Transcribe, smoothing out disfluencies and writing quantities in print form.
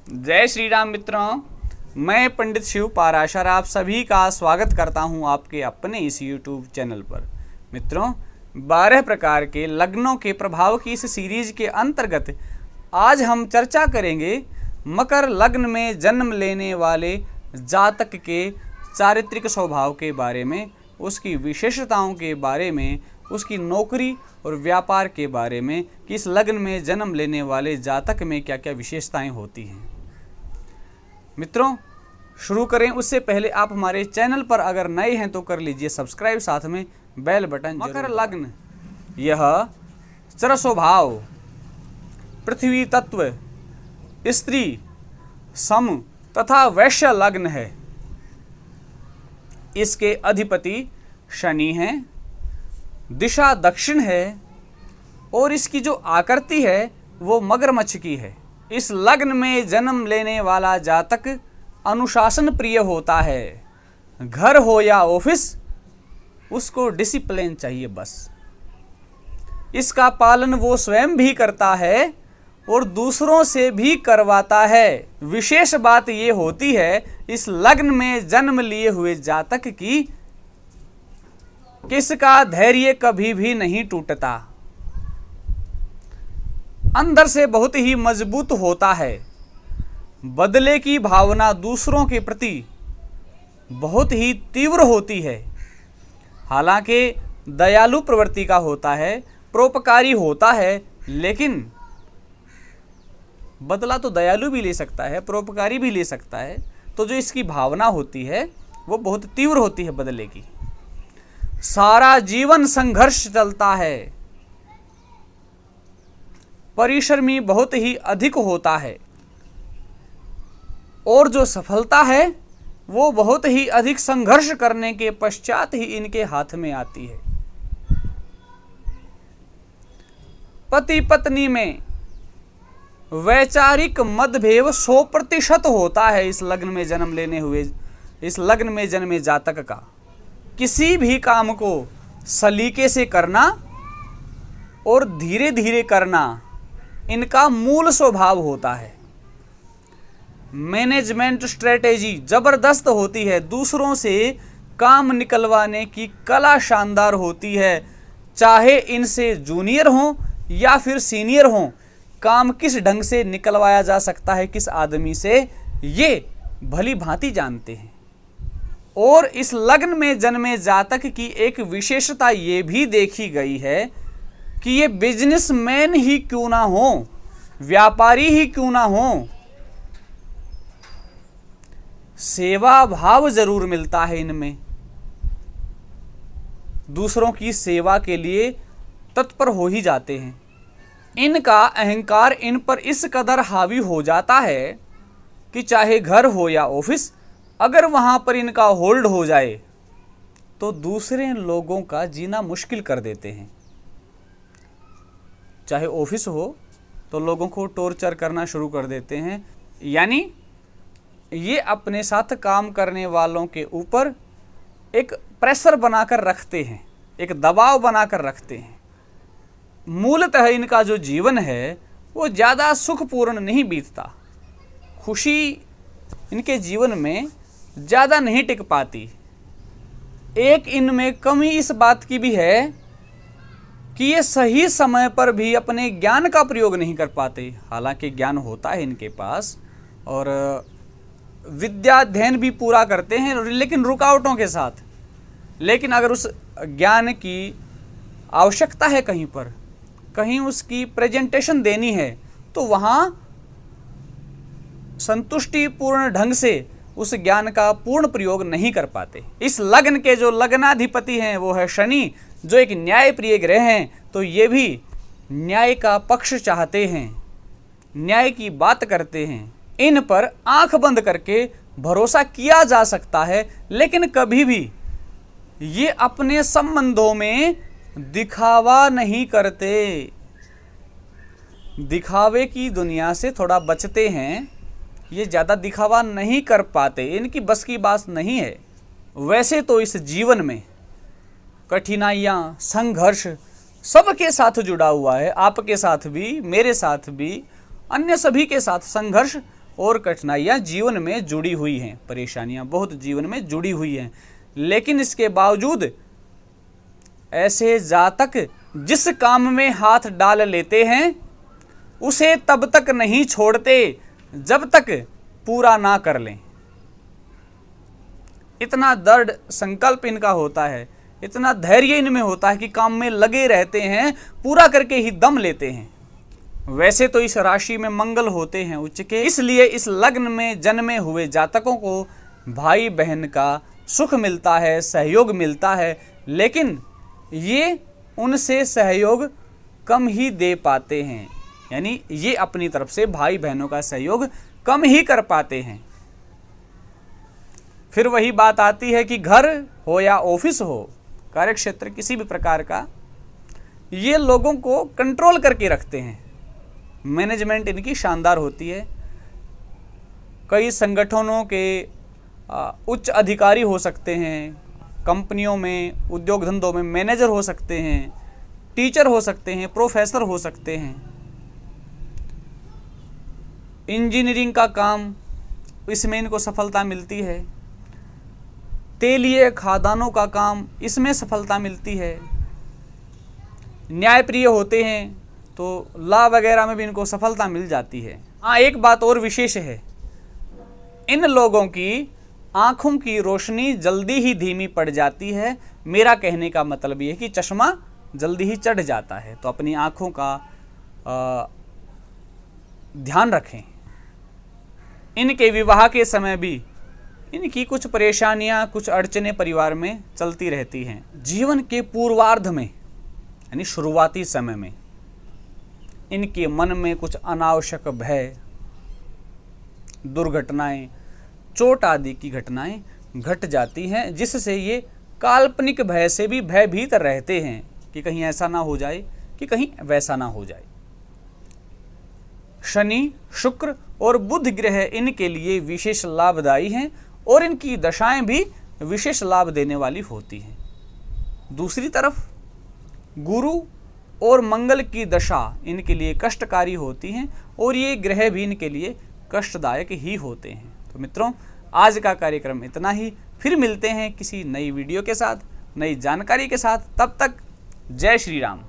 जय श्री राम मित्रों, मैं पंडित शिव पाराशर आप सभी का स्वागत करता हूं आपके अपने इस YouTube चैनल पर। मित्रों, 12 प्रकार के लग्नों के प्रभाव की इस सीरीज के अंतर्गत आज हम चर्चा करेंगे मकर लग्न में जन्म लेने वाले जातक के चारित्रिक स्वभाव के बारे में, उसकी विशेषताओं के बारे में, उसकी नौकरी और व्यापार के बारे में कि इस लग्न में जन्म लेने वाले जातक में क्या क्या विशेषताएं होती हैं। मित्रों, शुरू करें उससे पहले आप हमारे चैनल पर अगर नए हैं तो कर लीजिए सब्सक्राइब, साथ में बेल बटन। मकर लग्न यह चर स्वभाव, पृथ्वी तत्व, स्त्री, सम तथा वैश्य लग्न है। इसके अधिपति शनि हैं, दिशा दक्षिण है और इसकी जो आकृति है वो मगरमच्छ की है। इस लग्न में जन्म लेने वाला जातक अनुशासन प्रिय होता है। घर हो या ऑफिस, उसको डिसिप्लिन चाहिए बस। इसका पालन वो स्वयं भी करता है और दूसरों से भी करवाता है। विशेष बात ये होती है इस लग्न में जन्म लिए हुए जातक की किसका धैर्य कभी भी नहीं टूटता, अंदर से बहुत ही मजबूत होता है। बदले की भावना दूसरों के प्रति बहुत ही तीव्र होती है। हालांकि दयालु प्रवृत्ति का होता है, परोपकारी होता है, लेकिन बदला तो दयालु भी ले सकता है, परोपकारी भी ले सकता है। तो जो इसकी भावना होती है वो बहुत तीव्र होती है बदले की। सारा जीवन संघर्ष चलता है। परिश्रमी बहुत ही अधिक होता है और जो सफलता है वो बहुत ही अधिक संघर्ष करने के पश्चात ही इनके हाथ में आती है। पति पत्नी में वैचारिक मतभेद 100% होता है इस लग्न में जन्म लेने हुए, इस लग्न में जन्मे जातक का। किसी भी काम को सलीके से करना और धीरे धीरे करना इनका मूल स्वभाव होता है। मैनेजमेंट स्ट्रेटेजी जबरदस्त होती है। दूसरों से काम निकलवाने की कला शानदार होती है। चाहे इनसे जूनियर हो या फिर सीनियर हो, काम किस ढंग से निकलवाया जा सकता है किस आदमी से, ये भली भांति जानते हैं। और इस लग्न में जन्मे जातक की एक विशेषता ये भी देखी गई है कि ये बिजनेसमैन ही क्यों ना हो, व्यापारी ही क्यों ना हो, सेवा भाव जरूर मिलता है इनमें। दूसरों की सेवा के लिए तत्पर हो ही जाते हैं। इनका अहंकार इन पर इस कदर हावी हो जाता है कि चाहे घर हो या ऑफिस, अगर वहां पर इनका होल्ड हो जाए तो दूसरे लोगों का जीना मुश्किल कर देते हैं। चाहे ऑफिस हो तो लोगों को टॉर्चर करना शुरू कर देते हैं। यानी ये अपने साथ काम करने वालों के ऊपर एक प्रेशर बनाकर रखते हैं, एक दबाव बनाकर रखते हैं। मूलतः इनका जो जीवन है वो ज़्यादा सुखपूर्ण नहीं बीतता। खुशी इनके जीवन में ज़्यादा नहीं टिक पाती। एक इनमें कमी इस बात की भी है कि ये सही समय पर भी अपने ज्ञान का प्रयोग नहीं कर पाते। हालांकि ज्ञान होता है इनके पास और विद्या अध्ययन भी पूरा करते हैं, लेकिन रुकावटों के साथ। लेकिन अगर उस ज्ञान की आवश्यकता है कहीं पर, कहीं उसकी प्रेजेंटेशन देनी है, तो वहाँ संतुष्टिपूर्ण ढंग से उस ज्ञान का पूर्ण प्रयोग नहीं कर पाते। इस लग्न के जो लग्नाधिपति हैं वो है शनि, जो एक न्याय प्रिय ग्रह हैं। तो ये भी न्याय का पक्ष चाहते हैं, न्याय की बात करते हैं। इन पर आंख बंद करके भरोसा किया जा सकता है, लेकिन कभी भी ये अपने संबंधों में दिखावा नहीं करते। दिखावे की दुनिया से थोड़ा बचते हैं। ये ज़्यादा दिखावा नहीं कर पाते, इनकी बस की बात नहीं है। वैसे तो इस जीवन में कठिनाइयाँ, संघर्ष सबके साथ जुड़ा हुआ है। आपके साथ भी, मेरे साथ भी, अन्य सभी के साथ संघर्ष और कठिनाइयाँ जीवन में जुड़ी हुई हैं, परेशानियाँ बहुत जीवन में जुड़ी हुई हैं। लेकिन इसके बावजूद ऐसे जातक जिस काम में हाथ डाल लेते हैं उसे तब तक नहीं छोड़ते जब तक पूरा ना कर लें। इतना दृढ़ संकल्प इनका होता है, इतना धैर्य इनमें होता है कि काम में लगे रहते हैं, पूरा करके ही दम लेते हैं। वैसे तो इस राशि में मंगल होते हैं उच्च के, इसलिए इस लग्न में जन्मे हुए जातकों को भाई बहन का सुख मिलता है, सहयोग मिलता है, लेकिन ये उनसे सहयोग कम ही दे पाते हैं। यानी ये अपनी तरफ से भाई बहनों का सहयोग कम ही कर पाते हैं। फिर वही बात आती है कि घर हो या ऑफिस हो, कार्यक्षेत्र किसी भी प्रकार का, ये लोगों को कंट्रोल करके रखते हैं। मैनेजमेंट इनकी शानदार होती है। कई संगठनों के उच्च अधिकारी हो सकते हैं, कंपनियों में, उद्योग धंधों में मैनेजर हो सकते हैं, टीचर हो सकते हैं, प्रोफेसर हो सकते हैं। इंजीनियरिंग का काम, इसमें इनको सफलता मिलती है। तेलीय खादानों का काम, इसमें सफलता मिलती है। न्यायप्रिय होते हैं तो लॉ वगैरह में भी इनको सफलता मिल जाती है। हाँ, एक बात और विशेष है, इन लोगों की आँखों की रोशनी जल्दी ही धीमी पड़ जाती है। मेरा कहने का मतलब ये है कि चश्मा जल्दी ही चढ़ जाता है, तो अपनी आँखों का ध्यान रखें। इनके विवाह के समय भी इनकी कुछ परेशानियां, कुछ अड़चनें परिवार में चलती रहती हैं। जीवन के पूर्वार्ध में यानी शुरुआती समय में इनके मन में कुछ अनावश्यक भय, दुर्घटनाएं, चोट आदि की घटनाएं घट जाती हैं, जिससे ये काल्पनिक भय से भी भयभीत रहते हैं कि कहीं ऐसा ना हो जाए, कि कहीं वैसा ना हो जाए। शनि, शुक्र और बुध ग्रह इनके लिए विशेष लाभदायी हैं और इनकी दशाएं भी विशेष लाभ देने वाली होती हैं। दूसरी तरफ गुरु और मंगल की दशा इनके लिए कष्टकारी होती हैं और ये ग्रह भी इनके लिए कष्टदायक ही होते हैं। तो मित्रों, आज का कार्यक्रम इतना ही। फिर मिलते हैं किसी नई वीडियो के साथ, नई जानकारी के साथ। तब तक जय श्री राम।